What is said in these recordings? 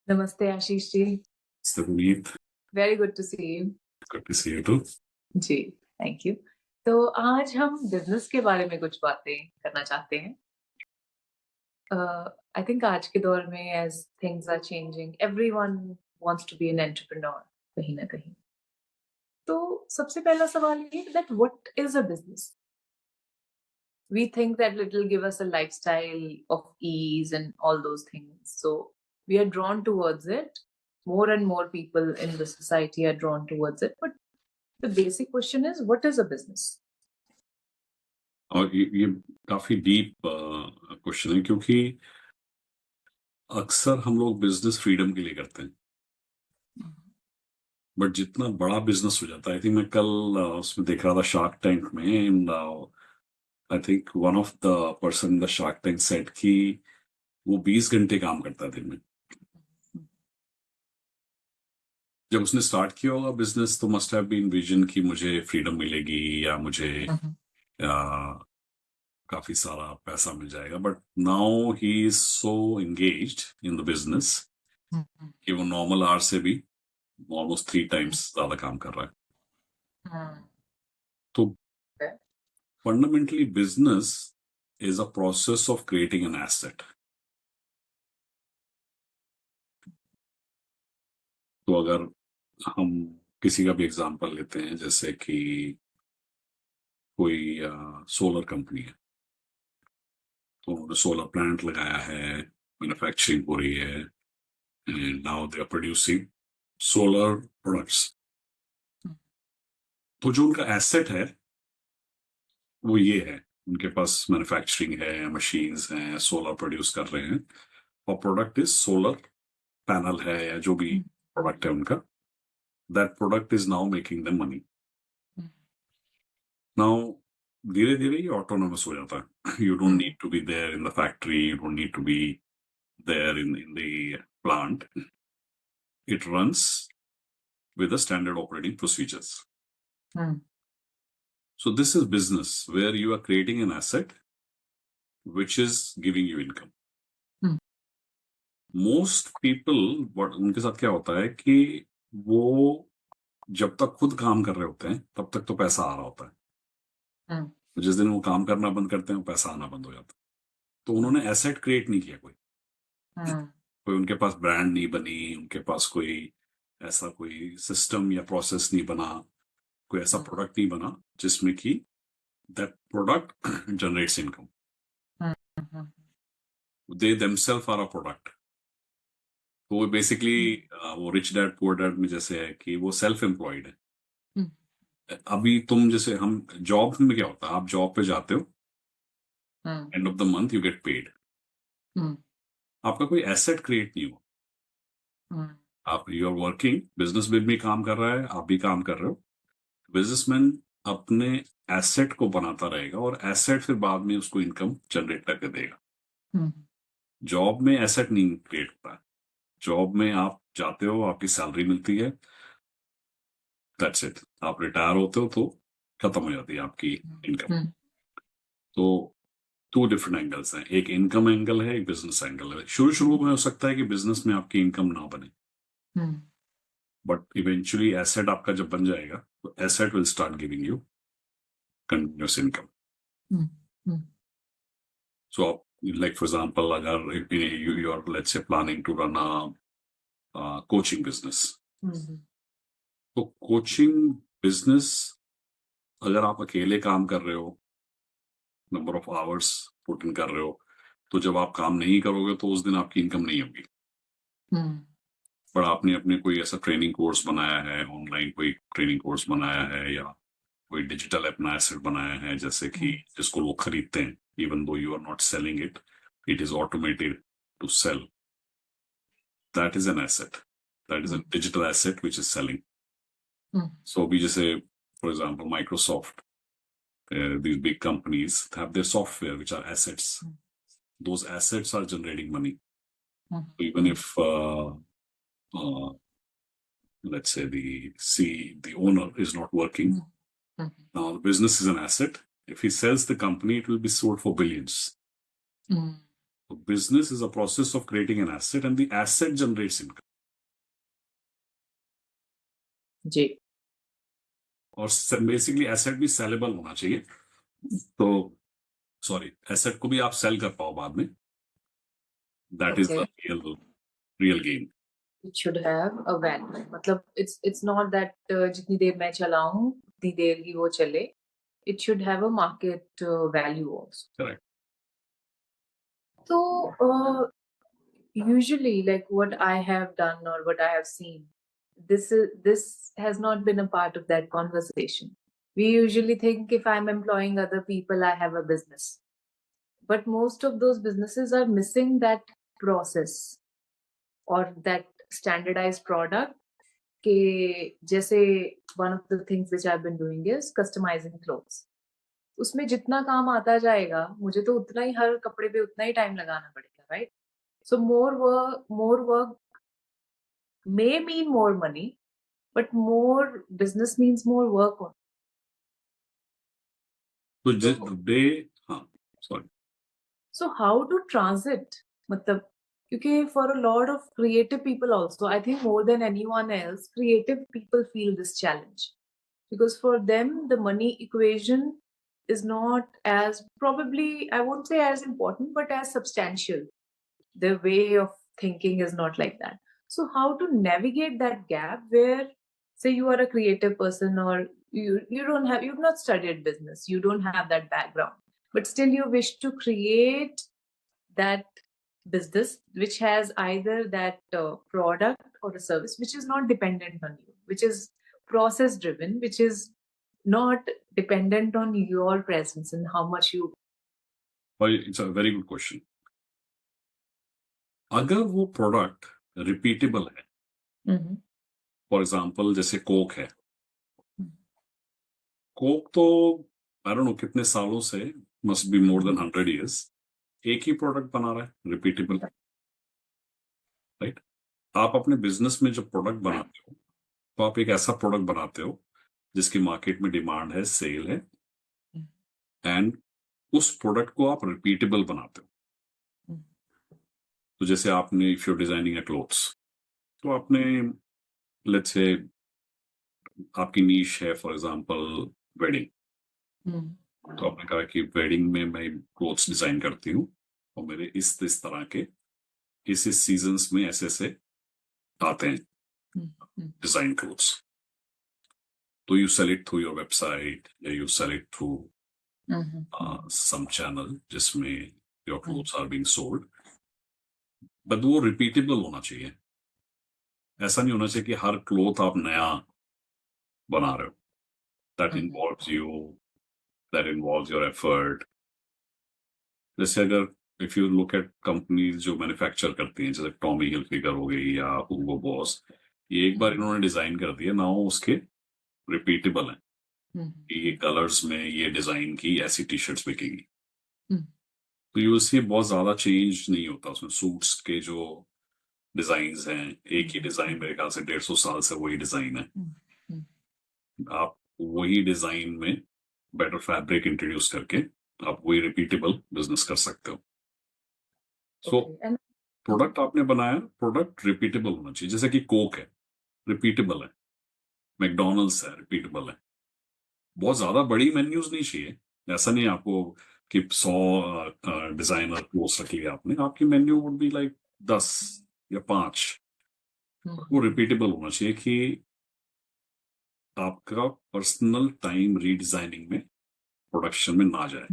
नमस्ते Ashish ji. Savneet, very good to see you. good to see you too. जी, thank you. तो आज हम बिज़नेस के बारे में कुछ बातें करना चाहते हैं। आई थिंक आज के दौर में as things are changing, everyone wants to be an entrepreneur कहीं न कहीं। तो सबसे पहला सवाल ये that what is a business? We think that it will give us a lifestyle of ease and all those things. So we are drawn towards it. More and more people in the society are drawn towards it. But the basic question is, what is a business? और ये काफी deep question है क्योंकि अक्सर हम लोग business freedom के लिए करते हैं, बट जितना बड़ा बिजनेस हो जाता है, आई थिंक मैं कल उसमें देख रहा था शार्क टैंक में, and I think one of the person in the shark tank set कि वो 20 घंटे काम करता है दिन में। जब उसने स्टार्ट किया होगा बिजनेस तो मस्ट हैव बीन विजन कि मुझे फ्रीडम मिलेगी या मुझे काफी सारा पैसा मिल जाएगा, but now he is so engaged in the business कि वो नॉर्मल आवर से भी ऑलमोस्ट 3 टाइम्स ज्यादा काम कर रहा है। तो fundamentally business is a process of creating an asset. तो अगर हम किसी का भी एग्जांपल लेते हैं, जैसे कि कोई सोलर कंपनी है, तो उन्होंने सोलर प्लांट लगाया है, मैन्युफैक्चरिंग हो रही है, and now they are producing solar products. तो जो उनका एसेट है वो ये है, उनके पास मैन्युफैक्चरिंग है, मशीन्स हैं, सोलर प्रोड्यूस कर रहे हैं, और प्रोडक्ट इज सोलर पैनल है या जो भी प्रोडक्ट है उनका, that product is now making them money. Now धीरे धीरे ये ऑटोनोमस हो जाता है। You don't need to be there in the factory, you don't need to be there in the plant, it runs with the standard operating procedures. So this is business where you are creating an asset which is giving you income. Most people, उनके साथ क्या होता है कि वो जब तक खुद काम कर रहे होते हैं तब तक तो पैसा आ रहा होता है, जिस दिन वो काम करना बंद करते हैं पैसा आना बंद हो जाता है। तो उन्होंने एसेट क्रिएट नहीं किया, कोई उनके पास ब्रांड नहीं बनी, उनके पास कोई ऐसा कोई सिस्टम या प्रोसेस नहीं बना, कोई ऐसा प्रोडक्ट नहीं बना जिसमें कि that product generates income. They themself are a product. तो वो बेसिकली वो रिच डैड पुअर डैड में जैसे है कि वो सेल्फ एम्प्लॉयड है। अभी तुम जैसे हम जॉब में क्या होता है, आप जॉब पे जाते हो, end of the month you get paid, आपका कोई एसेट क्रिएट नहीं हुआ। आप यू आर वर्किंग, बिजनेस में भी काम कर रहा है, आप भी काम कर रहे हो। बिजनेसमैन अपने एसेट को बनाता रहेगा और एसेट फिर बाद में उसको इनकम जनरेट करके देगा। जॉब में एसेट नहीं क्रिएट होता है। जॉब में आप जाते हो, आपकी सैलरी मिलती है, दैट्स इट। आप रिटायर होते हो तो खत्म हो जाती है आपकी इनकम। तो 2 डिफरेंट एंगल्स हैं, एक इनकम एंगल है, एक बिजनेस एंगल है। शुरू शुरू में हो सकता है कि बिजनेस में आपकी इनकम ना बने, बट इवेंचुअली एसेट आपका जब बन जाएगा तो asset will start giving you continuous income. So आप, like for example, अगर you are let's say planning to run a coaching business, तो कोचिंग बिजनेस अगर आप अकेले काम कर रहे हो, number of hours put in कर रहे हो, तो जब आप काम नहीं करोगे तो उस दिन आपकी इनकम नहीं होगी। पर आपने अपने कोई ऐसा ट्रेनिंग कोर्स बनाया है, ऑनलाइन कोई ट्रेनिंग कोर्स बनाया है, या कोई डिजिटल अपना एसेट बनाया है, जैसे कि जिसको लोग खरीदते हैं, even though you are not selling it, it is automated to sell, that is an asset, that is a digital asset which is selling. So अभी जैसे for example Microsoft, these big companies have their software which are assets. Those assets are generating money. So even if let's say the owner is not working, now the business is an asset. If he sells the company, it will be sold for billions. business is a process of creating an asset and the asset generates income. जी और basically asset भी saleable होना चाहिए, तो sorry asset को भी आप cell कर पाओ बाद में, that is okay the real game. It should have a value मतलब इट्स नॉट दैट जितनी देर मैं चलाऊं उतनी देर ही वो चले it should have a market value also correct. तो usually like what I have done or what I have seen this has not been a part of that conversation. We usually think if I'm employing other people I have a business, but most of those businesses are missing that process or that standardized product ke jaise one of the things which I've been doing is customizing clothes. उसमें जितना काम आता जाएगा मुझे तो उतना ही हर कपड़े पे उतना ही टाइम लगाना पड़ेगा, right? So more work may mean more money, but more business means more work. तो जिस So, डे, हाँ sorry, so how to transit? मतलब क्योंकि for a lot of creative people also, I think more than anyone else, creative people feel this challenge because for them the money equation is not as probably I won't say as important, but as substantial. Their way of thinking is not like that. So how to navigate that gap where say you are a creative person or you've not studied business, you don't have that background, but still you wish to create that business which has either that product or a service which is not dependent on you, which is process driven, which is not dependent on your presence and how much you it's a very good question. अगर वो product repeatable है, Mhm. For example जैसे Coke है, Mhm. Coke तो I don't know कितने सालों से, must be more than 100 years, एक ही प्रोडक्ट बना रहा है रिपीटेबल, राइट? आप अपने बिजनेस में जब प्रोडक्ट बनाते हो तो आप एक ऐसा प्रोडक्ट बनाते हो जिसकी मार्केट में डिमांड है, सेल है, एंड उस प्रोडक्ट को आप रिपीटेबल बनाते हो. Mhm. तो जैसे आपने if you designing A clothes, तो आपने लेट्स से आपकी नीश है फॉर एग्जांपल वेडिंग, Mhm. तो आपने कहा कि वेडिंग में मैं क्लोथ्स डिजाइन करती हूँ और मेरे इस तरह के इस सीजन्स में ऐसे ऐसे आते हैं Mhm. Design clothes. तो you sell it through your website या you sell it through Mhm. Some channel जिसमें your Mhm. Clothes are being sold, but वो रिपीटेबल होना चाहिए. ऐसा नहीं होना चाहिए कि हर क्लोथ आप नया बना रहे हो. That Mhm. Involves you, that involves your effort. जैसे अगर if you look at companies जो मैन्युफैक्चर करती हैं, जैसे टॉमी हिलफिगर हो गई या हुगो बॉस, ये एक बार इन्होंने डिजाइन कर दिया ना, वो उसके रिपीटेबल है Mhm. कि ये कलर्स में ये डिजाइन की ऐसी टी शर्ट्स बिकेंगी. Mhm. तो यू सी बहुत ज्यादा चेंज नहीं होता उसमें. सूट्स के जो डिजाइन हैं, एक ही डिजाइन मेरे ख्याल से 150 साल से वही डिजाइन है. Mhm. आप वही डिजाइन में बेटर फैब्रिक इंट्रोड्यूस करके आप वही रिपीटेबल बिजनेस कर सकते हो. सो Okay. And प्रोडक्ट आपने बनाया, प्रोडक्ट रिपीटेबल होना चाहिए. जैसे कि कोक है, रिपीटेबल है. मैकडोनल्ड्स है, रिपीटेबल है. बहुत ज्यादा बड़ी मेन्यूज नहीं चाहिए. ऐसा नहीं आपको कि 100 डिजाइनर क्लोज रख लिया आपने. आपकी मेन्यू वुड बी लाइक 10 या 5. वो रिपीटेबल होना चाहिए कि आपका पर्सनल टाइम रीडिजाइनिंग में, प्रोडक्शन में ना जाए.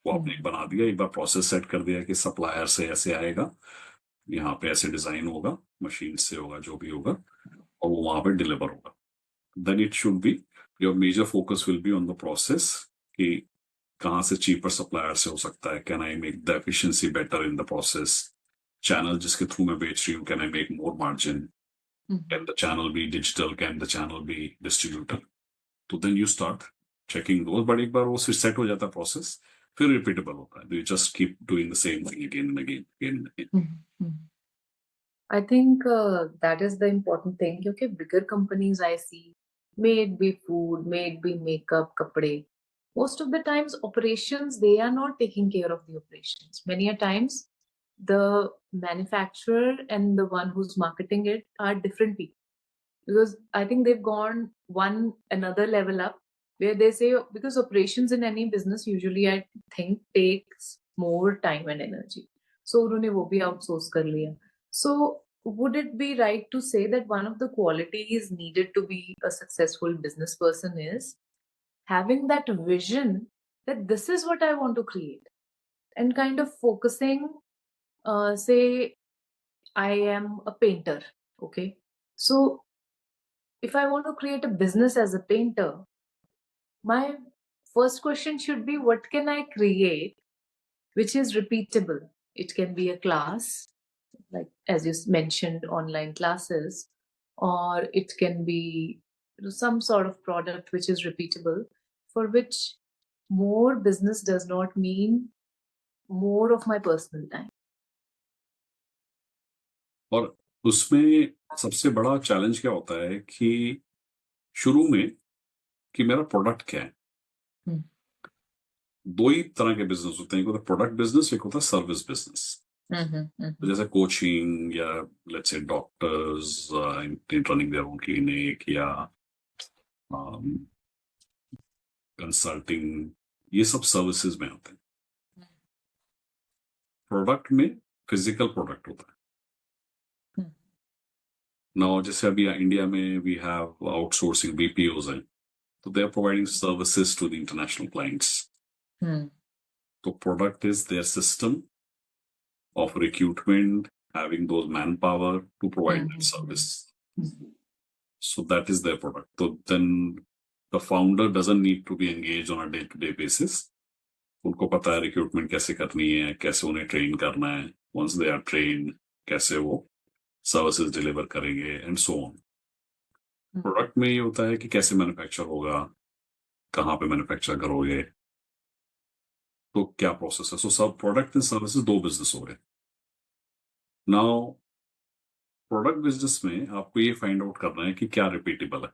वो आपने एक बना दिया, एक बार प्रोसेस सेट कर दिया कि सप्लायर से ऐसे आएगा, यहाँ पे ऐसे डिजाइन होगा, मशीन से होगा, जो भी होगा, और वो वहां पे डिलीवर होगा. Then it should be your major focus will be on the process कि कहाँ से चीपर सप्लायर से हो सकता है, can I make the efficiency better in the process, channel जिसके थ्रू मैं बेच रही हूँ, can I make more margin, can the channel be digital, can the channel be distributor. तो then you start checking those. But एक बार वो set हो जाता है प्रोसेस, फिर रिपीटेबल होता है. You just keep doing the same thing again and again, again and again. I think that is the important thing. Okay, bigger companies I see, may it be food, may it be makeup, kapde. Most of the times, operations they are not taking care of the operations. Many a times, the manufacturer and the one who's marketing it are different people. Because I think they've gone another level up where they say, because operations in any business usually I think takes more time and energy. So उन्होंने वो भी outsource कर लिया. So would it be right to say that one of the qualities needed to be a successful business person is having that vision that this is what I want to create, and kind of focusing, say I am a painter, okay? So if I want to create a business as a painter, my first question should be, what can I create which is repeatable? It can be a class, like as you mentioned, online classes, or it can be some sort of product which is repeatable, for which more business does not mean more of my personal time. और उसमें सबसे बड़ा challenge क्या होता है कि शुरू में कि मेरा प्रोडक्ट क्या है। हम्म, दो ही तरह के बिजनेस होते हैं, एक होता है प्रोडक्ट बिजनेस, एक होता है सर्विस बिजनेस। तो जैसे कोचिंग या let's say doctors running their own clinic या कंसल्टिंग, ये सब सर्विसेज में आते हैं। प्रोडक्ट में फिजिकल प्रोडक्ट होता है। नाउ जैसे अभी इंडिया में वी हैव आउटसोर्सिंग बीपीओज हैं, तो they are providing services to the international clients. तो product is their system of recruitment, having those manpower to provide that service. So that is their product. So then the founder doesn't need to be engaged on a day-to-day basis. उनको पता है recruitment कैसे करनी है, कैसे उन्हें train करना है, once they are trained कैसे वो सर्विसेज डिलीवर करेंगे एंड सो ऑन। प्रोडक्ट में ये होता है कि कैसे मैन्युफैक्चर होगा, कहाँ पे मैन्युफैक्चर करोगे, तो क्या प्रोसेस है। सो सब प्रोडक्ट एंड सर्विसेज दो बिजनेस हो गए। नाउ प्रोडक्ट बिजनेस में आपको ये फाइंड आउट करना है कि क्या रिपीटेबल है।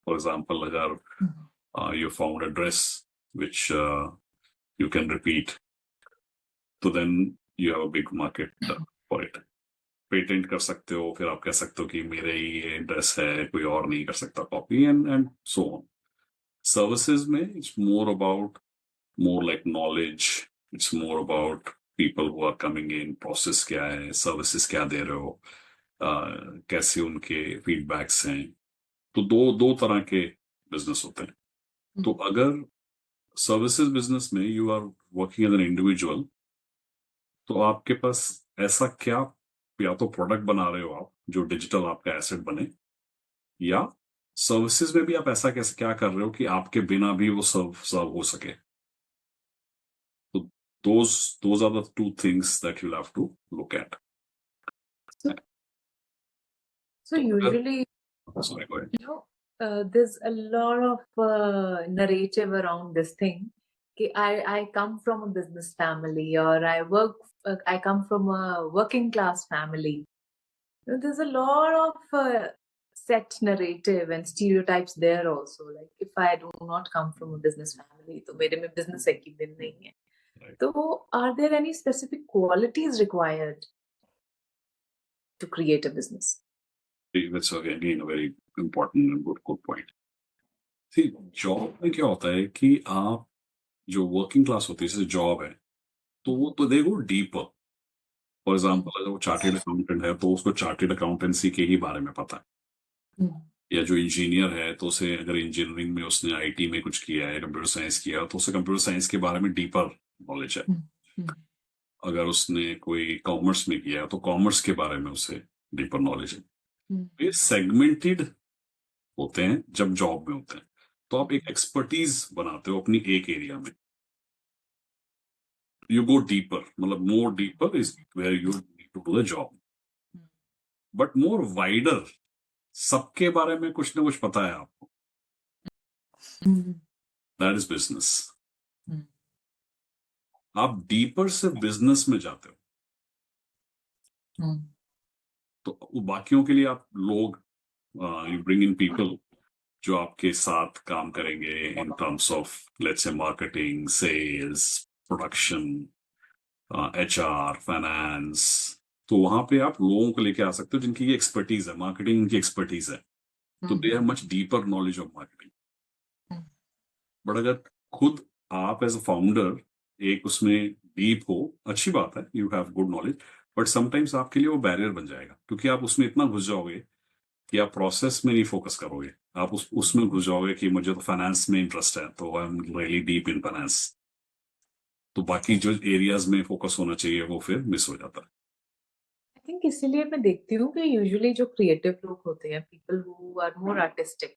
फॉर एग्जांपल, अगर you found a dress which you can repeat, तो then you have a big market for it. Patent कर सकते हो, फिर आप कह सकते हो कि मेरे ही ये ड्रेस है, कोई और नहीं कर सकता copy, and so on. Services में it's more about more like knowledge, it's more about people who are coming in, process क्या है, सर्विसेज क्या दे रहे हो, कैसे उनके फीडबैक्स हैं। तो दो तरह के बिजनेस होते हैं। तो अगर सर्विसेज बिजनेस में you are working as an individual, तो आपके पास ऐसा क्या, या तो प्रोडक्ट बना रहे हो आप जो डिजिटल आपका एसेट बने, या सर्विसेज में भी आप ऐसा कैसे क्या कर रहे हो कि आपके बिना भी वो सर्व हो सके। तो those are the two things that you'll have to look at. So usually, sorry, go ahead. there's a lot of narrative around this thing. I come from a business family, or I come from a working class family. There's a lot of set narrative and stereotypes there also. Like if I do not come from a business family, तो मेरे में business acumen नहीं है. Right. So are there any specific qualities required to create a business? That's again a very important and good point. See, job में क्या होता है कि आप जो वर्किंग क्लास होती है, जैसे जॉब है, तो वो तो दे गो डीपर। फॉर एग्जाम्पल, अगर वो चार्टेड अकाउंटेंट है तो उसको चार्टेड अकाउंटेंसी के ही बारे में पता है। या जो इंजीनियर है तो उसे, अगर इंजीनियरिंग में उसने आईटी में कुछ किया है, कंप्यूटर साइंस किया, तो उसे कंप्यूटर साइंस के बारे में डीपर नॉलेज है। अगर उसने कोई कॉमर्स में किया तो कॉमर्स के बारे में उसे डीपर नॉलेज है। ये सेगमेंटेड होते हैं जब जॉब में होते हैं, तो आप एक एक्सपर्टीज बनाते हो अपनी एक एरिया में। यू गो डीपर, मतलब more deeper is where you need to do the job, but more wider, सबके बारे में कुछ ना कुछ पता है आपको, दैट इज बिजनेस। आप डीपर से बिजनेस में जाते हो, तो बाकियों के लिए आप लोग, यू ब्रिंग इन पीपल जो आपके साथ काम करेंगे in terms of let's say marketing, sales, production, HR, finance, तो वहां पे आप लोगों को लेके आ सकते हो जिनकी ये एक्सपर्टीज है, मार्केटिंग उनकी एक्सपर्टीज है, तो they have much deeper knowledge of marketing. But अगर खुद आप एज अ फाउंडर एक उसमें डीप हो, अच्छी बात है, you have good knowledge, but sometimes आपके लिए वो बैरियर बन जाएगा, क्योंकि आप उसमें इतना घुस जाओगे कि आप प्रोसेस में नहीं फोकस करोगे। आप उसमें घुस जाओगे कि मुझे तो फाइनेंस में इंटरेस्ट है, तो I am really deep in finance, तो बाकी जो एरियाज में फोकस होना चाहिए वो फिर मिस हो जाता है। आई थिंक इसीलिए मैं देखती हूँ कि यूजुअली जो क्रिएटिव लोग होते हैं, people who are more artistic,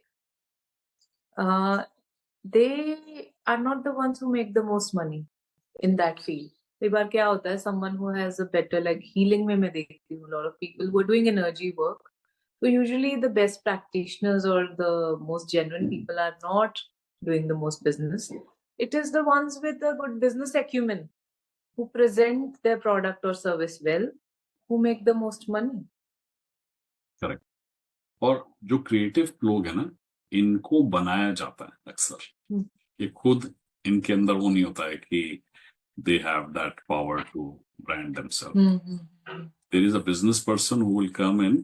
they are not the ones who make the most money in that field. कई बार क्या होता है, someone who has a better, like healing में मैं देखती हूँ lot of people who are doing energy work. So usually the best practitioners or the most genuine people are not doing the most business. It is the ones with a good business acumen who present their product or service well, who make the most money. Correct. और जो creative लोग हैं ना, इनको बनाया जाता है अक्सर, Hmm. ये खुद इनके अंदर वो नहीं होता है कि they have that power to brand themselves. Mm-hmm. There is a business person who will come and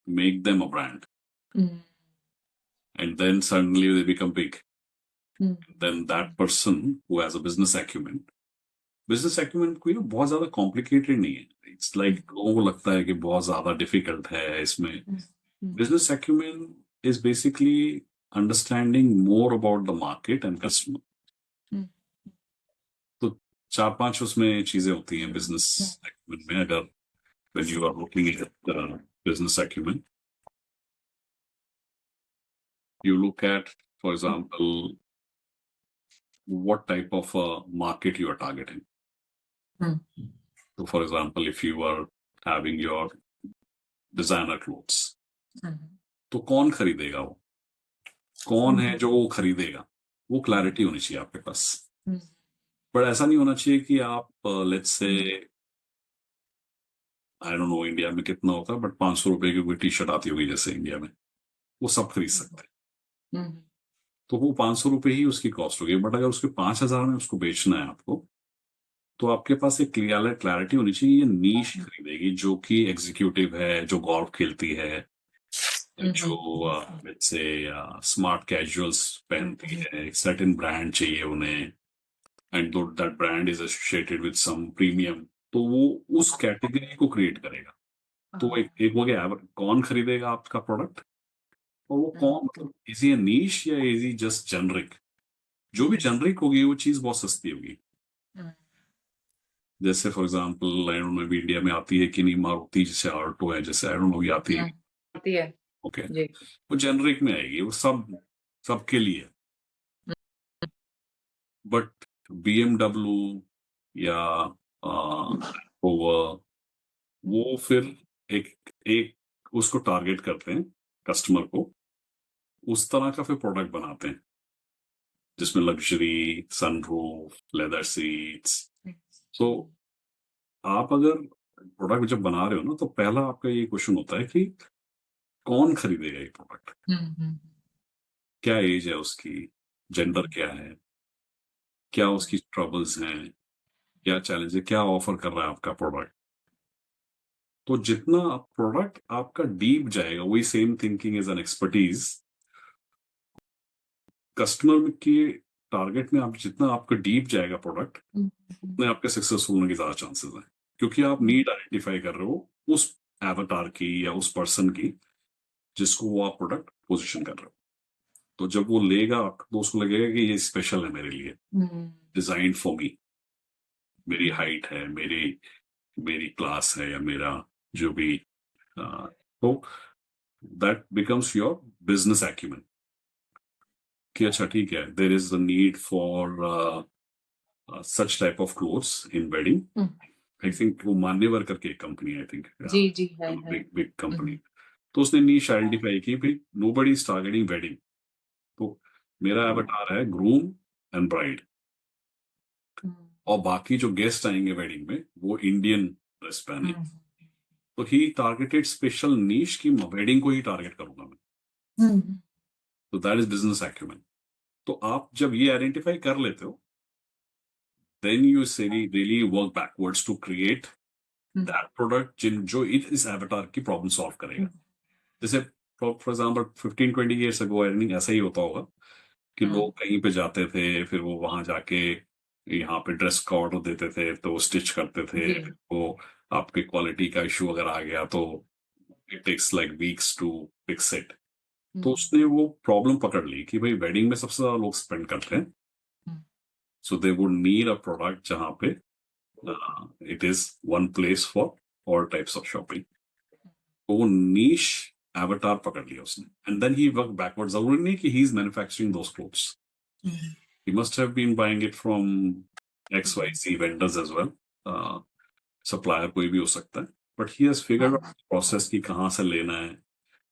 make them a brand, Mm-hmm. and then suddenly they become big. Mm-hmm. Then that person who has a business acumen कोई ना बहुत ज्यादा complicated नहीं है, it's like लोगों को लगता है कि बहुत ज्यादा डिफिकल्ट है इसमें। Business acumen is basically understanding more about the market and customer. तो 4-5 उसमें चीजें होती हैं बिजनेस acumen में। अगर when you are looking at business acumen, you look at, for example, what type of market you are targeting. So, for example, if you are having your designer clothes, तो कौन खरीदेगा वो, कौन है जो वो खरीदेगा, वो क्लैरिटी होनी चाहिए आपके पास। बट ऐसा नहीं होना चाहिए कि आप let's say, I don't know India में कितना होता है, बट 500 रुपए की कोई टी शर्ट आती होगी जैसे इंडिया में, वो सब खरीद सकते हैं, तो वो 500 रुपए ही उसकी कॉस्ट होगी। बट अगर उसके 5,000 में उसको बेचना है आपको, तो आपके पास एक क्लैरिटी होनी चाहिए, ये नीश खरीदेगी जो कि एग्जीक्यूटिव है, जो गोल्फ खेलती है, जो लेट्स से स्मार्ट कैजुअल्स पहनती है, एक सर्टेन ब्रांड चाहिए उन्हें, and that brand is associated with some premium, तो वो उस कैटेगरी को क्रिएट करेगा। तो एक हो गया कौन खरीदेगा आपका प्रोडक्ट, और वो कौन, मतलब इज ही नीश या इज ही जस्ट जेनरिक। जो भी जेनरिक होगी वो चीज बहुत सस्ती होगी। जैसे for example I don't know अभी इंडिया में आती है कि नहीं, मारुति जैसे ऑल्टो है, जैसे आई डोंट नो, आती है, आती है ओके, जी। वो जेनरिक में आएगी, वो सबके लिए। बट BMW या ओवर, वो फिर एक एक उसको टारगेट करते हैं, कस्टमर को, उस तरह का फिर प्रोडक्ट बनाते हैं जिसमें लग्जरी, सनरूफ, लेदर सीट्स। सो आप अगर प्रोडक्ट जब बना रहे हो ना, तो पहला आपका ये क्वेश्चन होता है कि कौन खरीदेगा ये प्रोडक्ट, क्या एज है उसकी, जेंडर क्या है, क्या उसकी ट्रबल्स हैं, क्या चैलेंज है, क्या ऑफर कर रहा है आपका प्रोडक्ट। तो जितना प्रोडक्ट आपका डीप जाएगा, वही same thinking is an expertise, customer की टारगेट में आप जितना आपका डीप जाएगा प्रोडक्ट, उतने आपके सक्सेसफुल होने के ज्यादा चांसेस हैं, क्योंकि आप नीड आइडेंटिफाई कर रहे हो उस एवतार की या उस पर्सन की जिसको वो आप प्रोडक्ट पोजीशन कर रहे हो। तो जब वो लेगा, तो उसको लगेगा कि ये स्पेशल है मेरे लिए, डिजाइन फॉर मी, मेरी हाइट है, मेरी मेरी क्लास है, या मेरा जो भी, तो that becomes your business acumen कि अच्छा ठीक है, there is the need for such type of clothes in wedding. I think वो मान्यवर करके एक कंपनी, आई थिंक जी जी है बिग कंपनी, तो उसने नीश आइडेंटिफाई की, भाई नोबडी इज टारगेटिंग वेडिंग, तो मेरा एवटार है ग्रूम एंड ब्राइड, और बाकी जो गेस्ट आएंगे वेडिंग में वो इंडियन ड्रेस पहने। तो ही टारगेटेड स्पेशल नीश की वेडिंग को ही टारगेट करूंगा मैं। तो दैट इज बिजनेस एक्यूमेन। तो आप जब ये आइडेंटिफाई कर लेते हो, then you say really work backwards to create that product जो इस avatar की problem solve करेगा. जैसे for example 15-20 years ago I think ऐसा ही होता होगा कि लोग कहीं पे जाते थे, फिर वो वहां जाके यहाँ पे ड्रेस का ऑर्डर देते थे, तो स्टिच करते थे, जी वो आपके क्वालिटी का इशू अगर आ गया तो it takes like weeks to fix it. तो उसने वो प्रॉब्लम पकड़ ली कि भाई वेडिंग में सबसे ज्यादा लोग स्पेंड करते हैं, so they would need a product जहाँ पे it is one place for all types of shopping. तो वो नीश एवटार पकड़ लिया उसने, and then he work backward. जरूरी नहीं कि he is manufacturing those clothes, he must have been buying it from XYZ vendors as well. Supplier कोई भी हो सकता है, but he has figured out the process कि कहाँ से लेना है,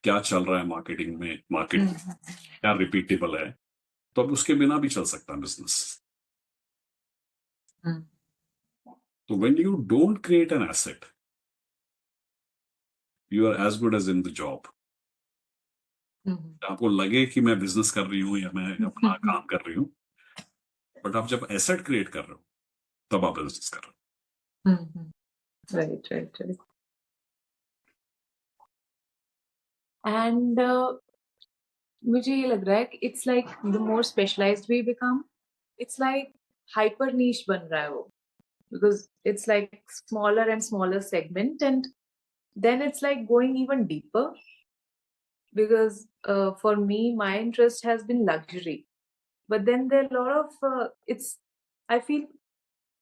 क्या चल रहा है मार्केटिंग में, मार्केट क्या रिपीटेबल है, तो अब उसके बिना भी चल सकता है बिजनेस. तो when you don't create an asset, you are as good as in the job. आपको लगे कि मैं बिजनेस कर रही हूँ या मैं अपना काम कर रही हूँ, बट आप जब एसेट क्रिएट कर रहे हो तब आप बिजनेस कर रहे हो. right. And मुझे ये लग रहा है कि it's like the more specialized we become, it's like hyper niche बन रहा है वो, because it's like smaller and smaller segment, and then it's like going even deeper. Because for me, my interest has been luxury, but then there are a lot of I feel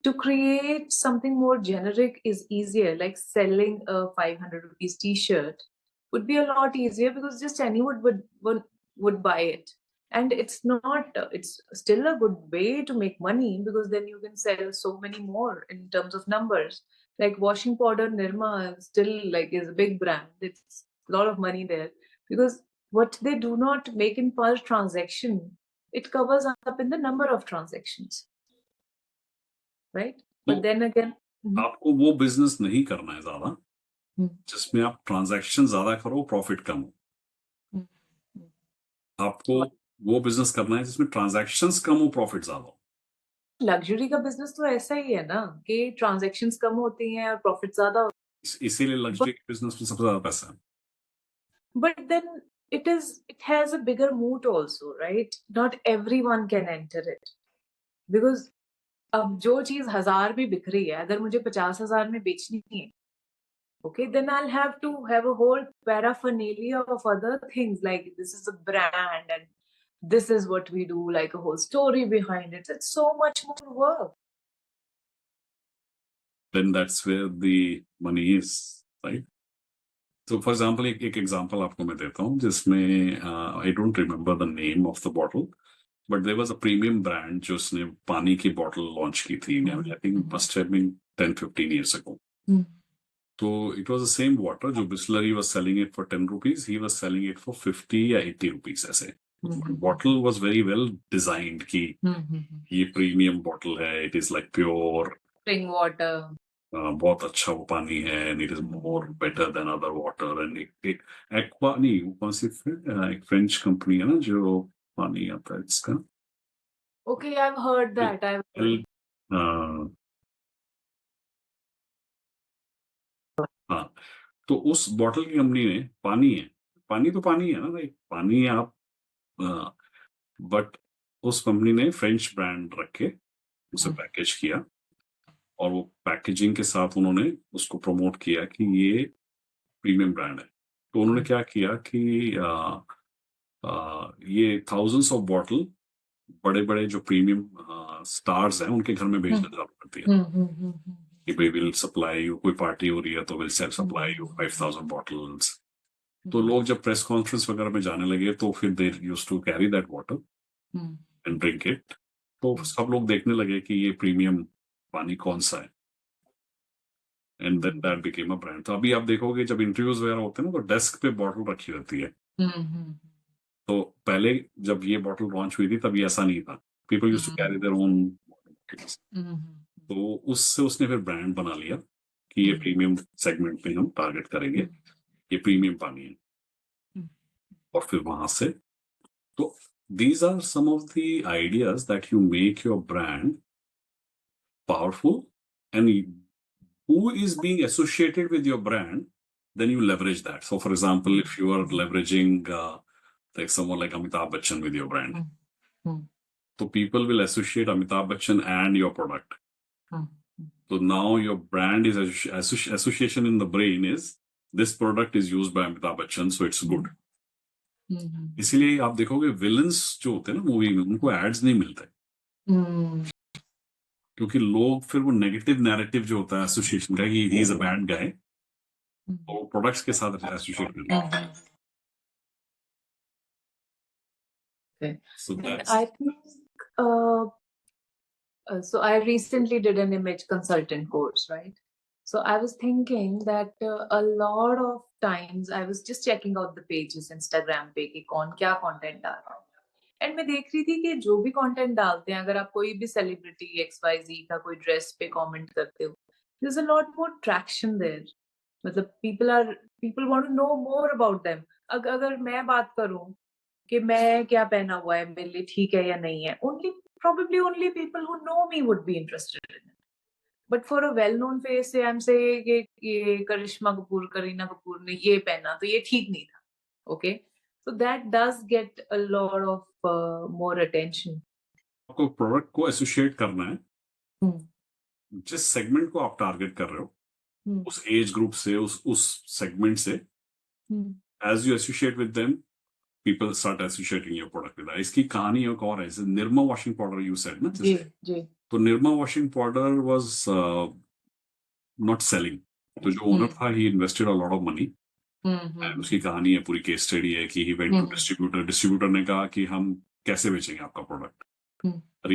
to create something more generic is easier. Like selling a 500 rupees t-shirt would be a lot easier because just anyone would buy it, and it's not. It's still a good way to make money because then you can sell so many more in terms of numbers. Like washing powder, Nirma still like is a big brand. It's a lot of money there because what they do not make in per transaction, it covers up in the number of transactions, right? But तो then again, आपको वो business नहीं करना है ज्यादा जिसमें आप transaction ज्यादा करो, प्रॉफिट कम हो. आपको वो बिजनेस करना है जिसमें ट्रांजैक्शंस कम हो, प्रॉफिट ज्यादा हो. लग्जरी का बिजनेस तो ऐसा ही है ना कि ट्रांजैक्शंस कम होती हैं और प्रॉफिट ज्यादा होता इसीलिए लग्जरी के बिजनेस में सबसे ज्यादा पैसा है. है. But then it has a bigger moat also, right? Not everyone can enter it because अब जो चीज 1000 में बिक रही है, अगर मुझे 50,000 में बेचनी है, okay, then I'll have to have a whole paraphernalia of other things, like this is a brand and this is what we do, like a whole story behind it. It's so much more work. Then that's where the money is, right? So for example, एक example आपको मैं देता हूँ जिसमें I don't remember the name of the bottle, but there was a premium brand जो उसने पानी की बॉटल लॉन्च की थी. I think must have been 10-15 years ago. तो it was the same water जो Bisleri was selling it for 10 rupees, he was selling it for 50 या 80 rupees ऐसे. Bottle was very well designed कि ये premium bottle है, it is like pure Spring water. बहुत अच्छा वो पानी है, and it is more better than other water. And एक एक्वा नहीं, वो कौन सी एक फ्रेंच कंपनी है ना जो पानी आता है इसका. Okay, I've heard that. हाँ, तो उस बॉटल की कंपनी ने पानी तो पानी है ना भाई, पानी आप, बट उस कंपनी ने फ्रेंच ब्रांड रख के उसे पैकेज किया, और वो पैकेजिंग के साथ उन्होंने उसको प्रमोट किया कि ये प्रीमियम ब्रांड है. तो उन्होंने क्या किया कि ये थाउजेंड्स ऑफ बॉटल बड़े बड़े जो प्रीमियम स्टार्स हैं उनके घर में भेजना चालू कर दिया कि भाई विल सप्लाई यू, कोई पार्टी हो रही है तो विल सप्लाई यू 5,000 बॉटल्स. तो लोग जब प्रेस कॉन्फ्रेंस वगैरह में जाने लगे तो फिर they used to carry that water and drink it. तो सब लोग देखने लगे कि ये प्रीमियम पानी कौन सा है, and then that became a brand. तो अभी आप देखोगे जब इंटरव्यूज वगैरह होते हैं ना, तो डेस्क पे बॉटल रखी रहती है. तो पहले जब ये बॉटल लॉन्च हुई थी तब ये ऐसा नहीं था, people used to carry their own. तो उससे उसने फिर ब्रांड बना लिया कि ये प्रीमियम सेगमेंट पे हम टारगेट करेंगे, ये प्रीमियम पानी है. और फिर वहां से, तो these are some of the ideas that you make your brand powerful and who is being associated with your brand, then you leverage that. So, for example, if you are leveraging like someone like Amitabh Bachchan with your brand, so people will associate Amitabh Bachchan and your product. So now your brand is association in the brain is this product is used by Amitabh Bachchan, so it's good. इसीलिए आप देखोगे villains जो होते हैं ना movie में उनको ads नहीं मिलते क्योंकि लोग फिर वो नेगेटिव नैरेटिव जो होता है एसोसिएशन का कि he is a bad guy वो प्रोडक्ट्स के साथ एसोसिएट करते हैं so And that's I think so I recently did an image consultant course, right? So I was thinking that a lot of times I was just checking out the pages Instagram पे कि कौन क्या content डाल रहा है and मैं देख रही थी कि जो भी कंटेंट डालते हैं अगर आप कोई भी सेलिब्रिटी XYZ का कोई ड्रेस पे कमेंट करते हो there is a lot more traction there मतलब people want to know more about them अगर मैं बात करूं कि मैं क्या पहना हुआ है मेरे लिए ठीक है या नहीं है probably only people who know me would be interested in it. But for a well-known face, say I'm saying ये करिश्मा कपूर, करीना कपूर ने ये पहना तो ये ठीक नहीं था, okay? So that does get a lot of more attention. आपको प्रोडक्ट को एसोसिएट करना है हम्म जिस सेगमेंट को आप टारगेट कर रहे हो हम्म उस एज ग्रुप से उस सेगमेंट से hmm as you associate with them people start associating your product with that. इसकी कहानी एक और है Nirma washing powder you said ना जी जी तो Nirma washing powder was not selling तो जो ओनर था he invested a lot of money उसकी कहानी है पूरी केस स्टडी है कि ही वेंट टू डिस्ट्रीब्यूटर ने कहा कि हम कैसे बेचेंगे आपका प्रोडक्ट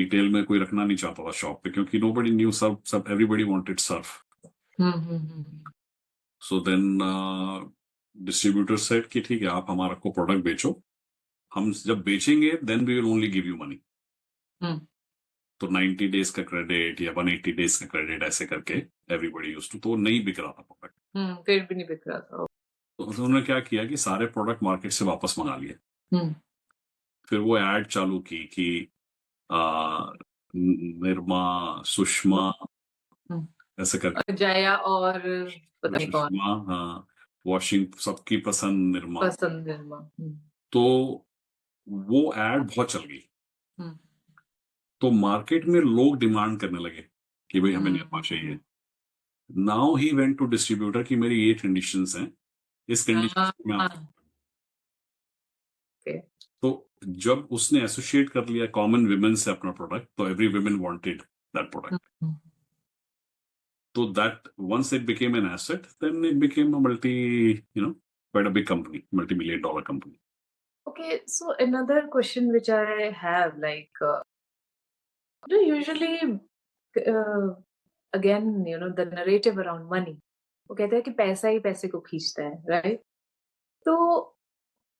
रिटेल में कोई रखना नहीं चाहता था शॉप पे क्योंकि नोबडी न्यू सब everybody wanted Surf so then distributor said कि ठीक है आप हमारा को प्रोडक्ट बेचो हम जब बेचेंगे then we will only give you money तो 90 डेज का क्रेडिट या 180 डेज का क्रेडिट ऐसे करके एवरीबडी यूज्ड टू तो नहीं बिक रहा था प्रोडक्ट फिर भी नहीं बिक रहा था तो उन्होंने क्या किया कि सारे प्रोडक्ट मार्केट से वापस मंगा लिए फिर वो एड चालू की कि निर्मा सुषमा ऐसे करके जया और पता नहीं कौन सुषमा हाँ वॉशिंग सबकी पसंद निर्मा पसंद निर्मा तो वो एड बहुत चल गई तो मार्केट में लोग डिमांड करने लगे कि भाई हमें निर्मा चाहिए now he went to distributor कि मेरी ये कंडीशंस हैं इस कंडीशन में आप तो जब उसने एसोसिएट कर लिया कॉमन विमेन से अपना प्रोडक्ट तो every women wanted that product तो that once it became an asset then it became a multi quite a big company, multi-million-dollar company. Okay, so another question which I have, like, usually, again, the narrative around money, वो कहते हैं कि पैसा ही पैसे को खींचता है, right? So,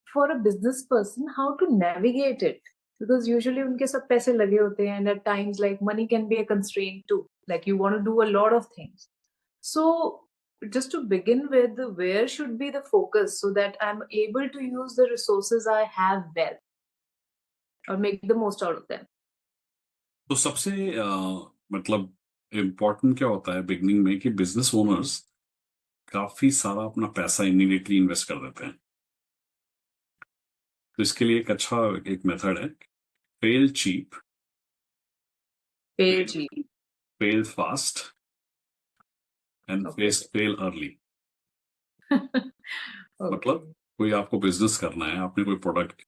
for a business person, how to navigate it? Because usually उनके सब पैसे लगे होते हैं, and at times, like, money can be a constraint too. Like, you want to do a lot of things. So, just to begin with, where should be the focus so that I'm able to use the resources I have well or make the most out of them? तो सबसे मतलब important क्या होता है beginning में कि business owners काफी सारा अपना पैसा इमीडिएटली इन्वेस्ट कर देते हैं तो इसके लिए एक अच्छा एक मेथड है fail cheap fail fast and fail early मतलब कोई आपको बिजनेस करना है आपने कोई प्रोडक्ट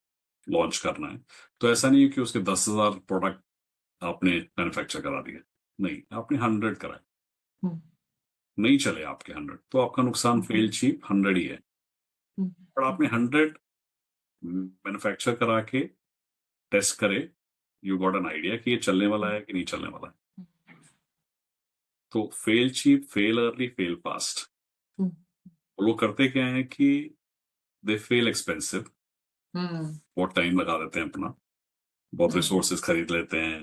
लॉन्च करना है तो ऐसा नहीं है कि उसके 10,000 प्रोडक्ट आपने मैन्युफैक्चर करा दिए नहीं आपने 100 कराए नहीं चले आपके 100 तो आपका नुकसान फेल चीप 100 ही है पर आपने 100 मैन्युफैक्चर करा के टेस्ट करे यू गॉट एन आइडिया कि ये चलने वाला है कि नहीं चलने वाला है तो fail cheap fail early fail fast लोग करते क्या है कि दे फेल एक्सपेंसिव बहुत टाइम लगा देते हैं अपना बहुत रिसोर्सेज खरीद लेते हैं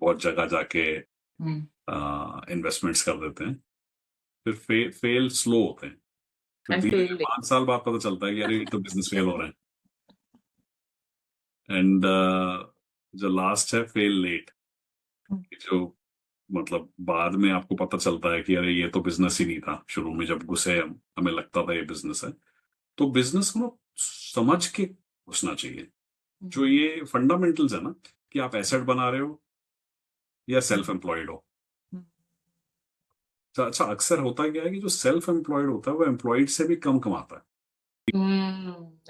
बहुत जगह जाके इन्वेस्टमेंट्स कर देते हैं फिर फेल स्लो होते हैं फिर 5 साल बाद पता चलता है कि अरे तो बिजनेस फेल हो रहा है एंड जो लास्ट है फेल लेट जो मतलब बाद में आपको पता चलता है कि अरे ये तो बिजनेस ही नहीं था, शुरू में जब घुसे हमें लगता था ये बिजनेस है। तो बिजनेस को ना समझ के घुसना चाहिए। जो ये फंडामेंटल्स है ना, कि आप एसेट बना रहे हो या सेल्फ एम्प्लॉयड हो। तो अच्छा, अक्सर होता क्या है कि जो सेल्फ एम्प्लॉयड होता है वो एम्प्लॉयड से भी कम कमाता है।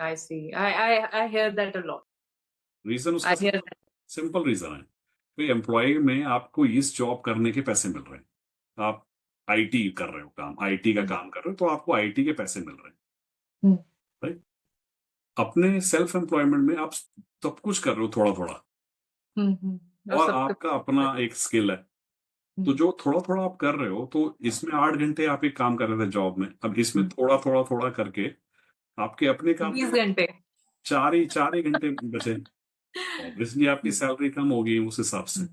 I see. I hear that a lot. Reason I उसका hear that. सिंपल रीजन है, तो एम्प्लॉय में आपको इस जॉब करने के पैसे मिल रहे हैं। आप आईटी कर रहे हो, काम आईटी का काम कर रहे हो, तो आपको आईटी के पैसे मिल रहे हैं, Hmm. राइट। अपने सेल्फ एम्प्लॉयमेंट में आप सब कुछ कर रहे हो थोड़ा थोड़ा, और और सबका आपका अपना एक स्किल है। तो जो थोड़ा थोड़ा आप कर रहे हो, तो इसमें 8 घंटे आप एक काम कर रहे थे जॉब में, अब इसमें थोड़ा थोड़ा थोड़ा करके आपके अपने काम 20 में घंटे 4 ही घंटे बचे। ऑब्वियसली आपकी सैलरी कम होगी उस हिसाब से,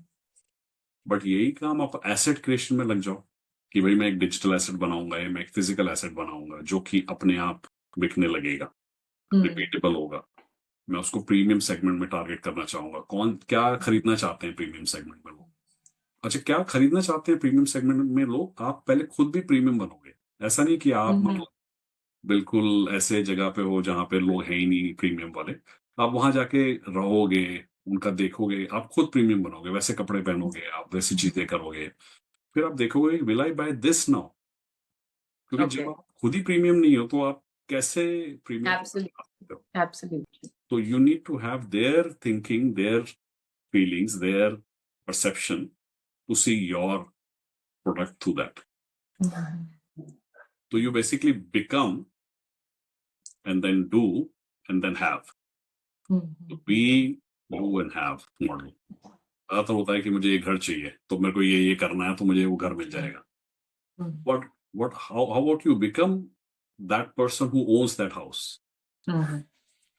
बट यही काम आप एसेट क्रिएशन में लग जाओ, कि भाई मैं एक डिजिटल एसेट बनाऊंगा या मैं एक फिजिकल एसेट बनाऊंगा जो कि अपने आप बिकने लगेगा, रिपीटेबल होगा। मैं उसको प्रीमियम सेगमेंट में टारगेट करना चाहूंगा। कौन क्या खरीदना चाहते हैं प्रीमियम सेगमेंट में लोग? अच्छा, क्या खरीदना चाहते हैं प्रीमियम सेगमेंट में लोग? आप पहले खुद भी प्रीमियम बनोगे। ऐसा नहीं कि आप मतलब बिल्कुल ऐसे जगह पे हो जहां पे लोग हैं ही नहीं प्रीमियम वाले, आप वहां जाके रहोगे, उनका देखोगे, आप खुद प्रीमियम बनोगे, वैसे कपड़े पहनोगे, आप वैसी चीजें करोगे, फिर आप देखोगे will I buy this now. क्योंकि ओके जब आप खुद ही प्रीमियम नहीं हो तो आप कैसे प्रीमियम बना एब्सोल्युटली सकते हो? एब्सोल्युटली तो you need to have their thinking, their feelings, their perception to see your product through that. तो you basically become and then do and then have. तो be, do and have model. ज्यादातर होता है कि मुझे ये घर चाहिए तो मेरे को ये करना है तो मुझे वो घर मिल जाएगा। What how about you become that person who owns that house?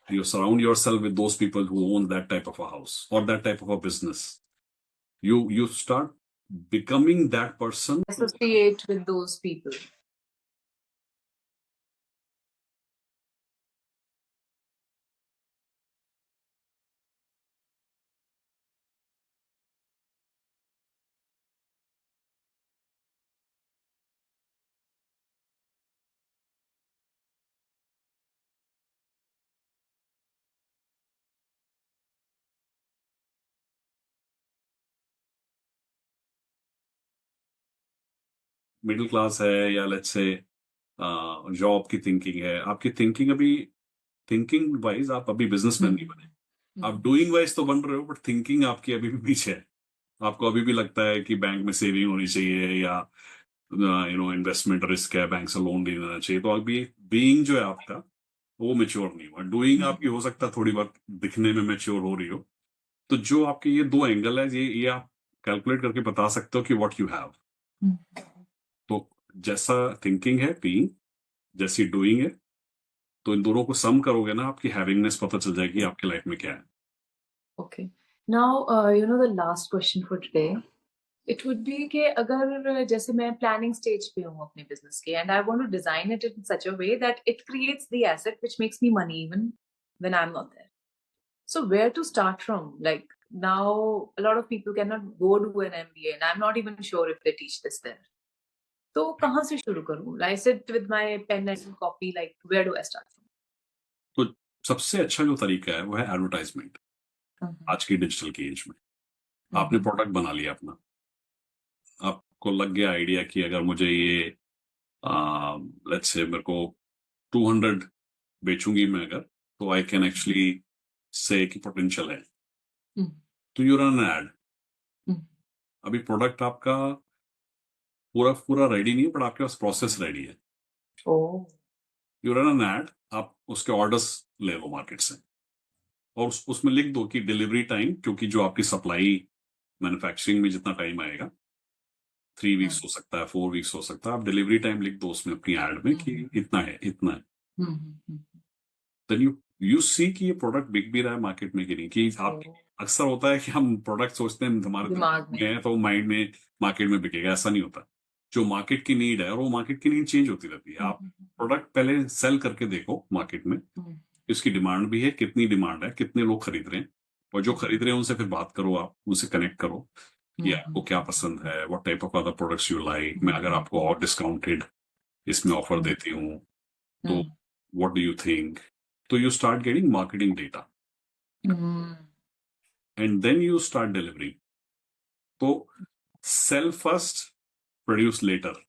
You surround yourself with those people who own that type of a house or that type of a business. You start becoming that person. associate with those people. Middle class है या let's say job की thinking है, आपकी thinking अभी, thinking wise आप अभी businessman नहीं बने। आप डूइंग वाइज तो बन रहे हो बट थिंकिंग आपकी अभी भी पीछे है। आपको अभी भी लगता है कि बैंक में सेविंग होनी चाहिए या इन्वेस्टमेंट रिस्क है, बैंक से लोन नहीं लेना चाहिए। तो अभी बीइंग जो है आपका वो मेच्योर नहीं हुआ। डूइंग आपकी हो सकता है थोड़ी बहुत दिखने में मेच्योर हो रही हो। तो जो आपके ये दो एंगल है, ये आप कैलकुलेट करके बता सकते हो कि व्हाट यू हैव। तो जैसा थिंकिंग है बीइंग, जैसी डूइंग है, तो इन दोनों को सम करोगे ना, आपकी हैविंगनेस पता चल जाएगी आपकी लाइफ में क्या है। Okay. Now, the last question for today. It would be कि अगर जैसे मैं planning stage पे हूँ अपने business के and I want to design it in such a way that it creates the asset which makes me money even when I'm not there. So where to start from? Like now, a lot of people cannot go do an MBA and I'm not even sure if they teach this there. तो कहाँ से शुरू करूँ? I sit with my pen and copy. Like where do I start तो सबसे अच्छा जो तरीका है वो है एडवर्टाइजमेंट। from? आज की डिजिटल की एज में आपने प्रोडक्ट बना लिया अपना, आपको लग गया आइडिया कि अगर मुझे ये लेट्स से मेरे को 200 बेचूंगी मैं अगर, तो आई कैन एक्चुअली से कि पोटेंशियल है। तो यू रन एड। अभी प्रोडक्ट आपका पूरा पूरा रेडी नहीं है बट आपके पास प्रोसेस रेडी है। Oh. You run an ad, आप उसके ऑर्डर्स ले लो मार्केट से, और उसमें लिख दो कि डिलीवरी टाइम, क्योंकि जो आपकी सप्लाई मैन्युफैक्चरिंग में जितना टाइम आएगा 3 वीक्स हो सकता है, 4 वीक्स हो सकता है, आप डिलीवरी टाइम लिख दो उसमें अपनी एड में कि इतना है इतना है। देन यू सी कि ये प्रोडक्ट बिक भी रहा है मार्केट में कि नहीं। कि आप, अक्सर होता है कि हम प्रोडक्ट सोचते हैं हमारे दिमाग दिमाग में है तो माइंड में मार्केट में बिकेगा, ऐसा नहीं होता। जो मार्केट की नीड है, और वो मार्केट की नीड चेंज होती रहती है। आप प्रोडक्ट पहले सेल करके देखो मार्केट में, इसकी डिमांड भी है, कितनी डिमांड है, कितने लोग खरीद रहे हैं, और जो खरीद रहे हैं उनसे फिर बात करो, आप उनसे कनेक्ट करो। कि आपको क्या पसंद है, what type of other products you like, मैं अगर आपको और डिस्काउंटेड इसमें ऑफर देती हूँ तो व्हाट डू यू थिंक, तो you start getting marketing data and then you start delivering. तो सेल फर्स्ट प्रोड्यूस लेटर.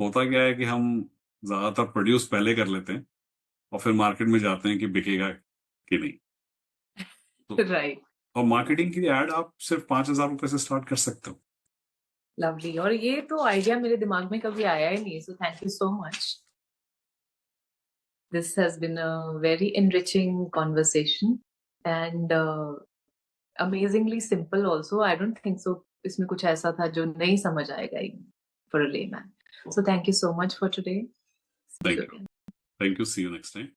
होता क्या है कि हम ज्यादातर प्रोड्यूस पहले कर लेते हैं और फिर मार्केट में जाते हैं कि बिकेगा कि नहीं. तो राइट. और मार्केटिंग की एड आप सिर्फ 5,000 रुपए से स्टार्ट कर सकते हो. लवली. और ये तो आइडिया मेरे दिमाग में कभी आया ही नहीं, so thank you so much. This has been a very enriching conversation and amazingly simple also. I don't think so इसमें कुछ ऐसा था जो नहीं समझ आएगा even for a layman. So thank you so much for today. See Thank you you. again. Thank you. See you next time.